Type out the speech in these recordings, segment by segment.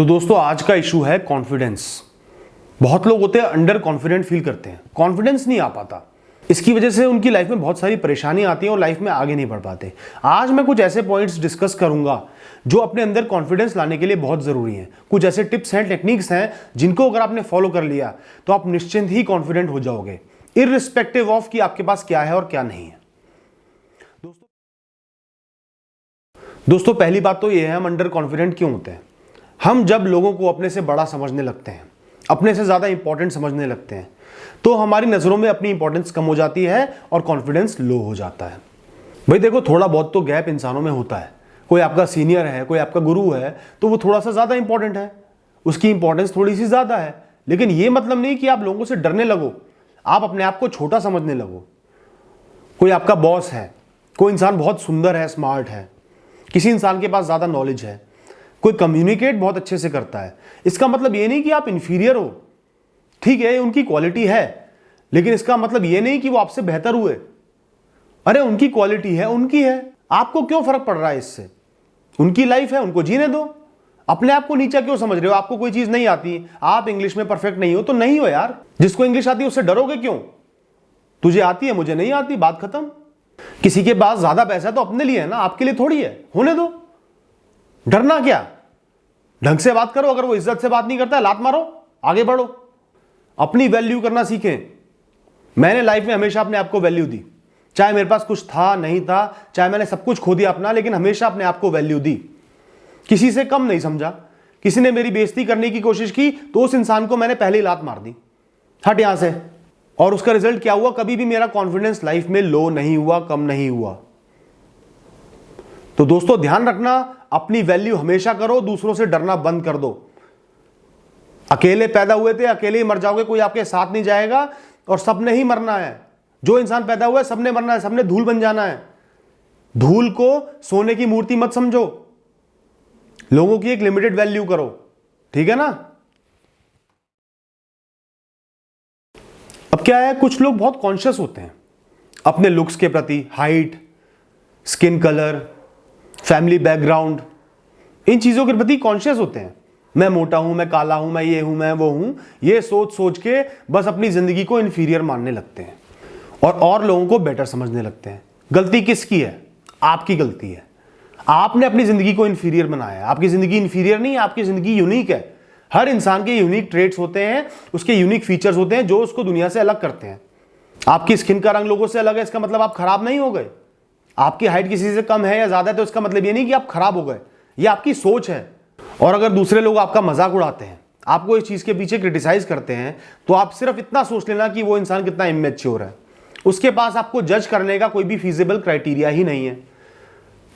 तो दोस्तों आज का इशू है कॉन्फिडेंस। बहुत लोग होते हैं अंडर कॉन्फिडेंट फील करते हैं, कॉन्फिडेंस नहीं आ पाता। इसकी वजह से उनकी लाइफ में बहुत सारी परेशानी आती है और लाइफ में आगे नहीं बढ़ पाते। आज मैं कुछ ऐसे पॉइंट्स डिस्कस करूंगा जो अपने अंदर कॉन्फिडेंस लाने के लिए बहुत जरूरी हैं। कुछ ऐसे टिप्स हैं, टेक्निक्स हैं जिनको अगर आपने फॉलो कर लिया तो आप निश्चिंत ही कॉन्फिडेंट हो जाओगे, इररिस्पेक्टिव ऑफ कि आपके पास क्या है और क्या नहीं है। दोस्तों पहली बात तो यह है, हम अंडर कॉन्फिडेंट क्यों होते हैं। हम जब लोगों को अपने से बड़ा समझने लगते हैं, अपने से ज्यादा इंपॉर्टेंट समझने लगते हैं, तो हमारी नजरों में अपनी इंपॉर्टेंस कम हो जाती है और कॉन्फिडेंस लो हो जाता है। भाई देखो, थोड़ा बहुत तो गैप इंसानों में होता है। कोई आपका सीनियर है, कोई आपका गुरु है, तो वो थोड़ा सा ज्यादा इंपॉर्टेंट है, उसकी इंपॉर्टेंस थोड़ी सी ज्यादा है। लेकिन ये मतलब नहीं कि आप लोगों से डरने लगो, आप अपने आप को छोटा समझने लगो। कोई आपका बॉस है, कोई इंसान बहुत सुंदर है, स्मार्ट है, किसी इंसान के पास ज्यादा नॉलेज है, कोई कम्युनिकेट बहुत अच्छे से करता है, इसका मतलब ये नहीं कि आप इंफीरियर हो। ठीक है, उनकी क्वालिटी है, लेकिन इसका मतलब ये नहीं कि वो आपसे बेहतर हुए। अरे उनकी क्वालिटी है, उनकी है, आपको क्यों फर्क पड़ रहा है इससे? उनकी लाइफ है, उनको जीने दो। अपने आप को नीचा क्यों समझ रहे हो? आपको कोई चीज नहीं आती, आप इंग्लिश में परफेक्ट नहीं हो तो नहीं हो यार। जिसको इंग्लिश आती है उससे डरोगे क्यों? तुझे आती है, मुझे नहीं आती, बात खत्म। किसी के पास ज्यादा पैसा है तो अपने लिए है ना, आपके लिए थोड़ी है, होने दो। डरना क्या? ढंग से बात करो, अगर वो इज्जत से बात नहीं करता है लात मारो, आगे बढ़ो, अपनी वैल्यू करना सीखें। मैंने लाइफ में हमेशा अपने आप को वैल्यू दी, चाहे मेरे पास कुछ था नहीं था, चाहे मैंने सब कुछ खो दिया अपना, लेकिन हमेशा अपने आप को वैल्यू दी। किसी से कम नहीं समझा। किसी ने मेरी बेइज्जती करने की कोशिश की तो उस इंसान को मैंने पहले ही लात मार दी, हट यहां से। और उसका रिजल्ट क्या हुआ? कभी भी मेरा कॉन्फिडेंस लाइफ में लो नहीं हुआ, कम नहीं हुआ। तो दोस्तों ध्यान रखना, अपनी वैल्यू हमेशा करो, दूसरों से डरना बंद कर दो। अकेले पैदा हुए थे, अकेले ही मर जाओगे, कोई आपके साथ नहीं जाएगा और सबने ही मरना है। जो इंसान पैदा हुआ है सबने मरना है, सबने धूल बन जाना है। धूल को सोने की मूर्ति मत समझो, लोगों की एक लिमिटेड वैल्यू करो, ठीक है ना। अब क्या है, कुछ लोग बहुत कॉन्शियस होते हैं अपने लुक्स के प्रति, height, skin colour, family background, इन चीजों के प्रति कॉन्शियस होते हैं। मैं मोटा हूं, मैं काला हूं, मैं ये हूं, मैं वो हूं, ये सोच सोच के बस अपनी जिंदगी को इंफीरियर मानने लगते हैं और लोगों को बेटर समझने लगते हैं। गलती किसकी है? आपकी गलती है। आपने अपनी जिंदगी को इंफीरियर बनाया है। आपकी जिंदगी इंफीरियर नहीं है, आपकी जिंदगी यूनिक है। हर इंसान के यूनिक ट्रेट्स होते हैं, उसके यूनिक फीचर्स होते हैं जो उसको दुनिया से अलग करते हैं। आपकी स्किन का रंग लोगों से अलग है, इसका मतलब आप खराब नहीं हो गए। आपकी हाइट किसी से कम है या ज्यादा है तो इसका मतलब ये नहीं कि आप खराब हो गए, ये आपकी सोच है। और अगर दूसरे लोग आपका मजाक उड़ाते हैं, आपको इस चीज के पीछे क्रिटिसाइज करते हैं, तो आप सिर्फ इतना सोच लेना कि वो इंसान कितना इमेच्योर है। उसके पास आपको जज करने का कोई भी फीजिबल क्राइटेरिया ही नहीं है,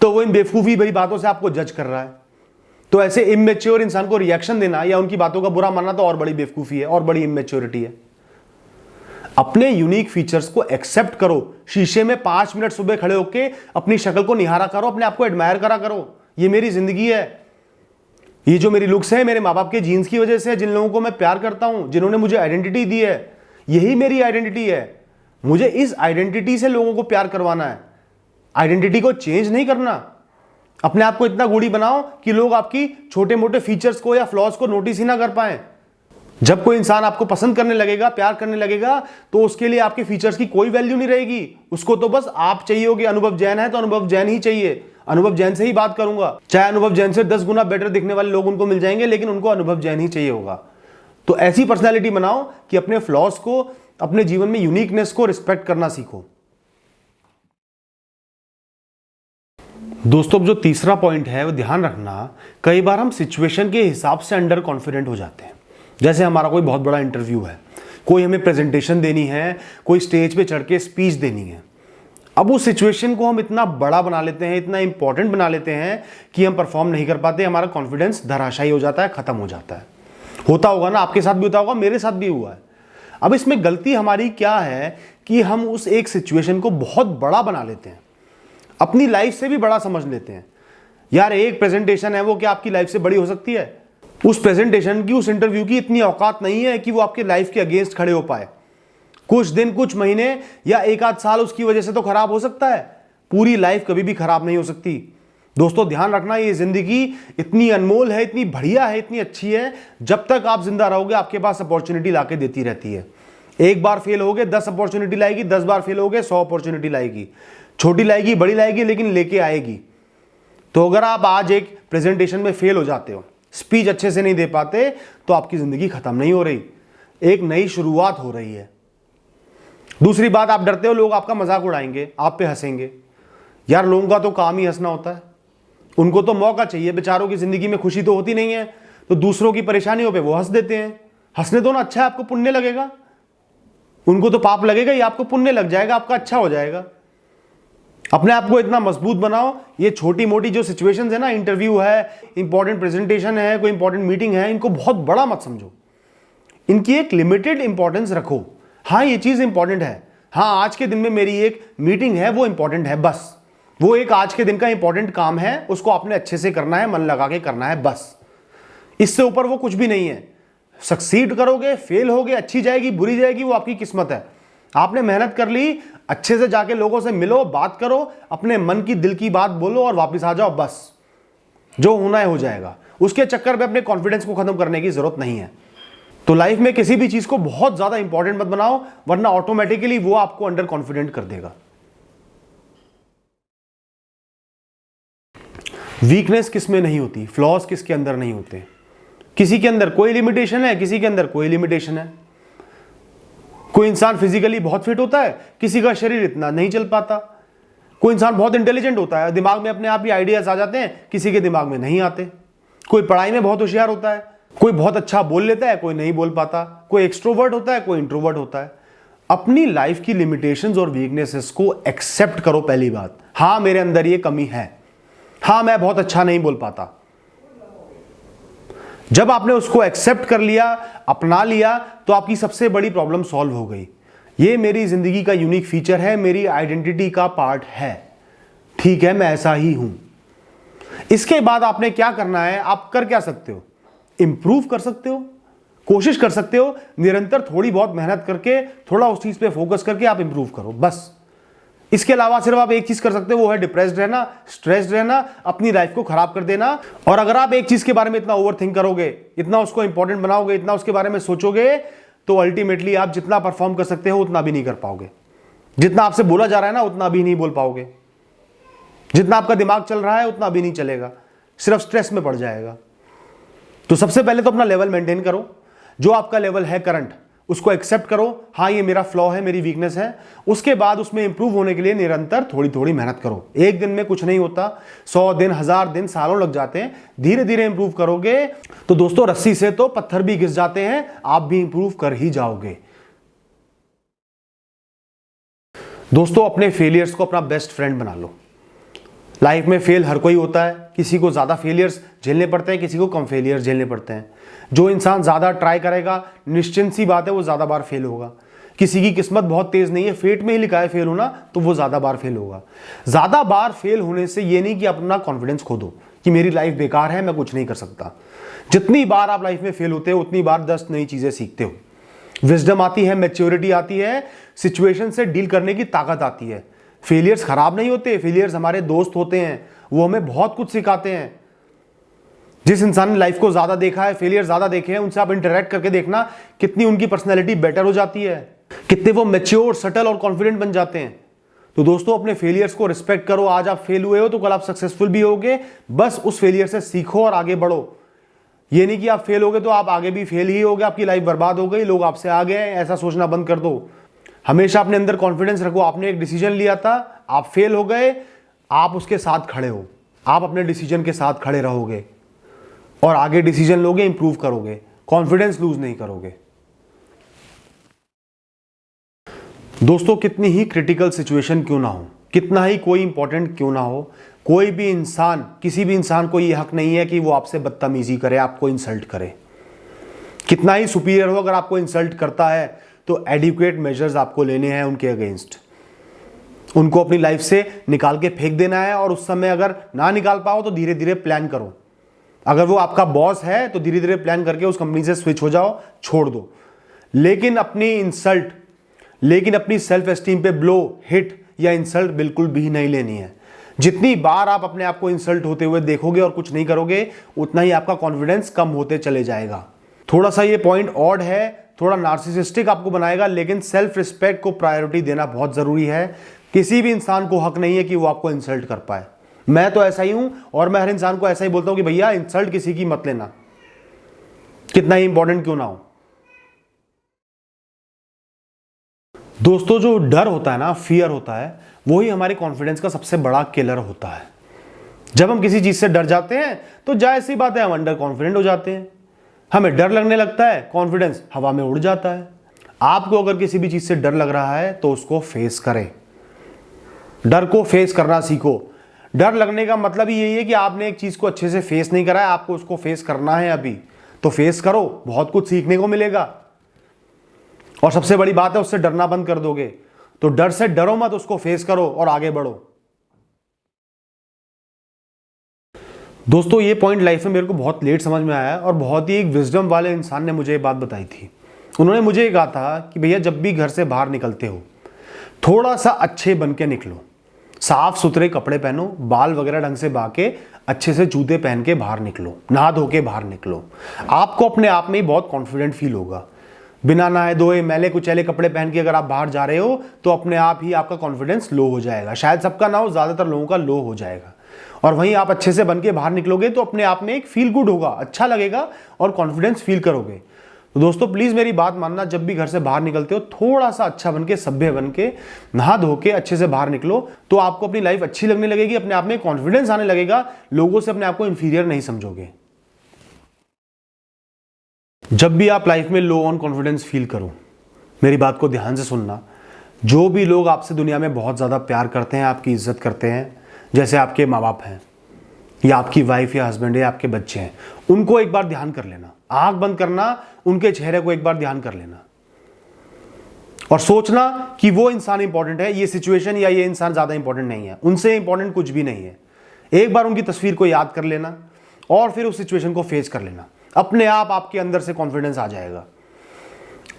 तो वो इन बेवकूफी भरी बातों से आपको जज कर रहा है। तो ऐसे इमेच्योर इंसान को रिएक्शन देना या उनकी बातों का बुरा मानना तो और बड़ी बेवकूफी है और बड़ी इमेच्योरिटी है। अपने यूनिक फीचर्स को एक्सेप्ट करो। शीशे में 5 मिनट सुबह खड़े होकर अपनी शक्ल को निहारा करो, अपने आप को एडमायर करा करो। ये मेरी जिंदगी है, ये जो मेरी लुक्स है मेरे माँ बाप के जीन्स की वजह से, जिन लोगों को मैं प्यार करता हूं, जिन्होंने मुझे आइडेंटिटी दी है, यही मेरी आइडेंटिटी है। मुझे इस आइडेंटिटी से लोगों को प्यार करवाना है, आइडेंटिटी को चेंज नहीं करना। अपने आप को इतना गूढ़ी बनाओ कि लोग आपकी छोटे मोटे फीचर्स को या फ्लॉज को नोटिस ही ना कर पाए। जब कोई इंसान आपको पसंद करने लगेगा, प्यार करने लगेगा, तो उसके लिए आपके फीचर्स की कोई वैल्यू नहीं रहेगी। उसको तो बस आप चाहिए होगी। अनुभव जैन है तो अनुभव जैन ही चाहिए, अनुभव जैन से ही बात करूंगा। चाहे अनुभव जैन से 10 गुना बेटर दिखने वाले लोग उनको मिल जाएंगे, लेकिन उनको अनुभव जैन ही चाहिए होगा। तो ऐसी पर्सनैलिटी बनाओ कि अपने फ्लॉज को, अपने जीवन में यूनिकनेस को रिस्पेक्ट करना सीखो। दोस्तों जो तीसरा पॉइंट है वो ध्यान रखना, कई बार हम सिचुएशन के हिसाब से अंडर कॉन्फिडेंट हो जाते हैं। जैसे हमारा कोई बहुत बड़ा इंटरव्यू है, कोई हमें प्रेजेंटेशन देनी है, कोई स्टेज पे चढ़ के स्पीच देनी है। अब उस सिचुएशन को हम इतना बड़ा बना लेते हैं, इतना इंपॉर्टेंट बना लेते हैं कि हम परफॉर्म नहीं कर पाते, हमारा कॉन्फिडेंस धराशायी हो जाता है, खत्म हो जाता है। होता होगा ना, आपके साथ भी होता होगा, मेरे साथ भी हुआ है। अब इसमें गलती हमारी क्या है कि हम उस एक सिचुएशन को बहुत बड़ा बना लेते हैं, अपनी लाइफ से भी बड़ा समझ लेते हैं। यार एक प्रेजेंटेशन है, वो क्या आपकी लाइफ से बड़ी हो सकती है? उस प्रेजेंटेशन की, उस इंटरव्यू की इतनी औकात नहीं है कि वो आपके लाइफ के अगेंस्ट खड़े हो पाए। कुछ दिन, कुछ महीने या एक आध साल उसकी वजह से तो खराब हो सकता है, पूरी लाइफ कभी भी खराब नहीं हो सकती। दोस्तों ध्यान रखना, ये जिंदगी इतनी अनमोल है, इतनी बढ़िया है, इतनी अच्छी है, जब तक आप जिंदा रहोगे आपके पास अपॉर्चुनिटी लाके देती रहती है। एक बार फेल होगे 10 अपॉर्चुनिटी लाएगी, 10 बार फेल होगे 100 अपॉर्चुनिटी लाएगी, छोटी लाएगी बड़ी लाएगी, लेकिन लेके आएगी। तो अगर आप आज एक प्रेजेंटेशन में फेल हो जाते हो, स्पीच अच्छे से नहीं दे पाते, तो आपकी जिंदगी खत्म नहीं हो रही, एक नई शुरुआत हो रही है। दूसरी बात, आप डरते हो लोग आपका मजाक उड़ाएंगे, आप पे हंसेंगे। यार लोगों का तो काम ही हंसना होता है, उनको तो मौका चाहिए, बेचारों की जिंदगी में खुशी तो होती नहीं है, तो दूसरों की परेशानियों पे वो हंस देते हैं। हंसने दो ना, अच्छा है, आपको पुण्य लगेगा, उनको तो पाप लगेगा, ये आपको पुण्य लग जाएगा, आपका अच्छा हो जाएगा। अपने आप को इतना मजबूत बनाओ, ये छोटी मोटी जो सिचुएशंस है ना, इंटरव्यू है, इंपॉर्टेंट प्रेजेंटेशन है, कोई इंपॉर्टेंट मीटिंग है, इनको बहुत बड़ा मत समझो, इनकी एक लिमिटेड इंपॉर्टेंस रखो। हाँ ये चीज इंपॉर्टेंट है, हाँ आज के दिन में मेरी एक मीटिंग है वो इंपॉर्टेंट है, बस वो एक आज के दिन का इंपॉर्टेंट काम है, उसको आपने अच्छे से करना है, मन लगा के करना है, बस इससे ऊपर वो कुछ भी नहीं है। सक्सीड करोगे, फेल होगे, अच्छी जाएगी बुरी जाएगी, वो आपकी किस्मत है। आपने मेहनत कर ली, अच्छे से जाके लोगों से मिलो, बात करो, अपने मन की दिल की बात बोलो और वापस आ जाओ, बस जो होना है हो जाएगा। उसके चक्कर में अपने कॉन्फिडेंस को खत्म करने की जरूरत नहीं है। तो लाइफ में किसी भी चीज को बहुत ज्यादा इंपॉर्टेंट मत बनाओ, वरना ऑटोमेटिकली वो आपको अंडर कॉन्फिडेंट कर देगा। वीकनेस किस में नहीं होती, फ्लॉज किसके अंदर नहीं होते। किसी के अंदर कोई लिमिटेशन है, किसी के अंदर कोई लिमिटेशन है। कोई इंसान फिजिकली बहुत फिट होता है, किसी का शरीर इतना नहीं चल पाता। कोई इंसान बहुत इंटेलिजेंट होता है, दिमाग में अपने आप ही आइडियाज आ जाते हैं, किसी के दिमाग में नहीं आते। कोई पढ़ाई में बहुत होशियार होता है, कोई बहुत अच्छा बोल लेता है, कोई नहीं बोल पाता। कोई एक्सट्रोवर्ट होता है, कोई इंट्रोवर्ट होता है। अपनी लाइफ की लिमिटेशंस और वीकनेसेस को एक्सेप्ट करो। पहली बात, हाँ मेरे अंदर ये कमी है, हाँ मैं बहुत अच्छा नहीं बोल पाता। जब आपने उसको एक्सेप्ट कर लिया, अपना लिया, तो आपकी सबसे बड़ी प्रॉब्लम सॉल्व हो गई। ये मेरी जिंदगी का यूनिक फीचर है, मेरी आइडेंटिटी का पार्ट है, ठीक है मैं ऐसा ही हूं। इसके बाद आपने क्या करना है, आप कर क्या सकते हो, इंप्रूव कर सकते हो, कोशिश कर सकते हो, निरंतर थोड़ी बहुत मेहनत करके, थोड़ा उस चीज पे फोकस करके आप इंप्रूव करो, बस। इसके अलावा सिर्फ आप एक चीज कर सकते हो, वो है डिप्रेस्ड रहना, स्ट्रेस्ड रहना, अपनी लाइफ को खराब कर देना। और अगर आप एक चीज के बारे में इतना ओवरथिंक करोगे, इतना उसको इंपॉर्टेंट बनाओगे, इतना उसके बारे में सोचोगे, तो अल्टीमेटली आप जितना परफॉर्म कर सकते हो उतना भी नहीं कर पाओगे। जितना आपसे बोला जा रहा है ना, उतना भी नहीं बोल पाओगे। जितना आपका दिमाग चल रहा है उतना भी नहीं चलेगा, सिर्फ स्ट्रेस में पड़ जाएगा। तो सबसे पहले तो अपना लेवल मेंटेन करो, जो आपका लेवल है करंट, उसको एक्सेप्ट करो, हाँ ये मेरा फ्लॉ है, मेरी वीकनेस है। उसके बाद उसमें इंप्रूव होने के लिए निरंतर थोड़ी थोड़ी मेहनत करो। एक दिन में कुछ नहीं होता, 100 दिन, 1000 दिन, सालों लग जाते हैं। धीरे धीरे इंप्रूव करोगे तो दोस्तों रस्सी से तो पत्थर भी घिस जाते हैं, आप भी इंप्रूव कर ही जाओगे। दोस्तों अपने फेलियर्स को अपना बेस्ट फ्रेंड बना लो। लाइफ में फेल हर कोई होता है, किसी को ज़्यादा फेलियर्स झेलने पड़ते हैं, किसी को कम फेलियर्स झेलने पड़ते हैं। जो इंसान ज़्यादा ट्राई करेगा, निश्चित सी बात है वो ज़्यादा बार फेल होगा। किसी की किस्मत बहुत तेज़ नहीं है, फेट में ही लिखा है फेल होना, तो वो ज़्यादा बार फेल होगा। ज़्यादा बार फेल होने से ये नहीं कि अपना कॉन्फिडेंस खो दो कि मेरी लाइफ बेकार है, मैं कुछ नहीं कर सकता। जितनी बार आप लाइफ में फेल होते हो, उतनी बार 10 नई चीज़ें सीखते हो, विजडम आती है, मैच्योरिटी आती है, सिचुएशन से डील करने की ताकत आती है। फेलियर्स खराब नहीं होते, फेलियर्स हमारे दोस्त होते हैं, वो हमें बहुत कुछ सिखाते हैं। जिस इंसान ने लाइफ को ज्यादा देखा है, फेलियर ज्यादा देखे हैं, उनसे आप इंटरेक्ट करके देखना कितनी उनकी पर्सनैलिटी बेटर हो जाती है, कितने वो मैच्योर, सटल और कॉन्फिडेंट बन जाते हैं। तो दोस्तों अपने फेलियर्स को रिस्पेक्ट करो। आज आप फेल हुए हो तो कल आप सक्सेसफुल भी होगे, बस उस फेलियर से सीखो और आगे बढ़ो। ये नहीं कि आप फेल हो गए तो आप आगे भी फेल ही हो गए, आपकी लाइफ बर्बाद हो गई, लोग आपसे आ गए, ऐसा सोचना बंद कर दो। हमेशा अपने अंदर कॉन्फिडेंस रखो। आपने एक डिसीजन लिया था, आप फेल हो गए, आप उसके साथ खड़े हो, आप अपने डिसीजन के साथ खड़े रहोगे और आगे डिसीजन लोगे, इंप्रूव करोगे, कॉन्फिडेंस लूज नहीं करोगे। दोस्तों कितनी ही क्रिटिकल सिचुएशन क्यों ना हो, कितना ही कोई इंपॉर्टेंट क्यों ना हो, कोई भी इंसान, किसी भी इंसान को यह हक नहीं है कि वो आपसे बदतमीजी करे, आपको इंसल्ट करे। कितना ही सुपीरियर हो, अगर आपको इंसल्ट करता है तो एडिक्वेट मेजर्स आपको लेने हैं उनके अगेंस्ट। उनको अपनी लाइफ से निकाल के फेंक देना है, और उस समय अगर ना निकाल पाओ तो धीरे धीरे प्लान करो। अगर वो आपका बॉस है तो धीरे धीरे प्लान करके उस कंपनी से स्विच हो जाओ, छोड़ दो। लेकिन अपनी सेल्फ एस्टीम पे ब्लो, हिट या इंसल्ट बिल्कुल भी नहीं लेनी है। जितनी बार आप अपने आप को इंसल्ट होते हुए देखोगे और कुछ नहीं करोगे, उतना ही आपका कॉन्फिडेंस कम होते चले जाएगा। थोड़ा सा ये पॉइंट ऑड है, थोड़ा नार्सिसिस्टिक आपको बनाएगा, लेकिन सेल्फ रिस्पेक्ट को प्रायोरिटी देना बहुत जरूरी है। किसी भी इंसान को हक नहीं है कि वो आपको इंसल्ट कर पाए। मैं तो ऐसा ही हूं और मैं हर इंसान को ऐसा ही बोलता हूं कि भैया इंसल्ट किसी की मत लेना, कितना ही इंपॉर्टेंट क्यों ना हो। दोस्तों, जो डर होता है ना, फियर होता है, वही हमारे कॉन्फिडेंस का सबसे बड़ा किलर होता है। जब हम किसी चीज से डर जाते हैं तो जाहिर सी बात है हम अंडर कॉन्फिडेंट हो जाते हैं। हमें डर लगने लगता है, कॉन्फिडेंस हवा में उड़ जाता है। आपको अगर किसी भी चीज से डर लग रहा है तो उसको फेस करें। डर को फेस करना सीखो। डर लगने का मतलब ही यही है कि आपने एक चीज को अच्छे से फेस नहीं करा है, आपको उसको फेस करना है अभी, तो फेस करो, बहुत कुछ सीखने को मिलेगा। और सबसे बड़ी बात है, उससे डरना बंद कर दोगे। तो डर से डरो मत, उसको फेस करो और आगे बढ़ो। दोस्तों, ये पॉइंट लाइफ में मेरे को बहुत लेट समझ में आया और बहुत ही एक विजडम वाले इंसान ने मुझे ये बात बताई थी। उन्होंने मुझे ये कहा था कि भैया जब भी घर से बाहर निकलते हो, थोड़ा सा अच्छे बन के निकलो, साफ सुथरे कपड़े पहनो, बाल वगैरह ढंग से बाके, अच्छे से जूते पहन के बाहर निकलो, नहा धो के बाहर निकलो। आपको अपने आप में ही बहुत कॉन्फिडेंट फील होगा। बिना नहाए धोए मैले कुचैले कपड़े पहन के अगर आप बाहर जा रहे हो तो अपने आप ही आपका कॉन्फिडेंस लो हो जाएगा। शायद सबका ना हो, ज्यादातर लोगों का लो हो जाएगा। और वहीं आप अच्छे से बन के बाहर निकलोगे तो अपने आप में एक फील गुड होगा, अच्छा लगेगा और कॉन्फिडेंस फील करोगे। तो दोस्तों, प्लीज मेरी बात मानना, जब भी घर से बाहर निकलते हो थोड़ा सा अच्छा बन के, सभ्य बन के, नहा धो के अच्छे से बाहर निकलो, तो आपको अपनी लाइफ अच्छी लगने लगेगी, अपने आप में कॉन्फिडेंस आने लगेगा, लोगों से अपने आप को इंफीरियर नहीं समझोगे। जब भी आप लाइफ में लो ऑन कॉन्फिडेंस फील करो, मेरी बात को ध्यान से सुनना। जो भी लोग आपसे दुनिया में बहुत ज़्यादा प्यार करते हैं, आपकी इज्जत करते हैं, जैसे आपके माँ बाप हैं या आपकी वाइफ या हस्बैंड या आपके बच्चे हैं, उनको एक बार ध्यान कर लेना। आंख बंद करना, उनके चेहरे को एक बार ध्यान कर लेना और सोचना कि वो इंसान इंपॉर्टेंट है, ये सिचुएशन या ये इंसान ज़्यादा इंपॉर्टेंट नहीं है, उनसे इंपॉर्टेंट कुछ भी नहीं है। एक बार उनकी तस्वीर को याद कर लेना और फिर उस सिचुएशन को फेस कर लेना। अपने आप आपके अंदर से कॉन्फिडेंस आ जाएगा।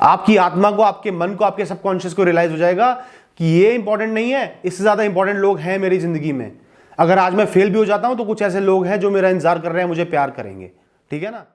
आपकी आत्मा को, आपके मन को, आपके सबकॉन्शियस को रियलाइज हो जाएगा कि ये इंपॉर्टेंट नहीं है, इससे ज्यादा इंपॉर्टेंट लोग हैं मेरी जिंदगी में। अगर आज मैं फेल भी हो जाता हूं तो कुछ ऐसे लोग हैं जो मेरा इंतजार कर रहे हैं, मुझे प्यार करेंगे। ठीक है ना।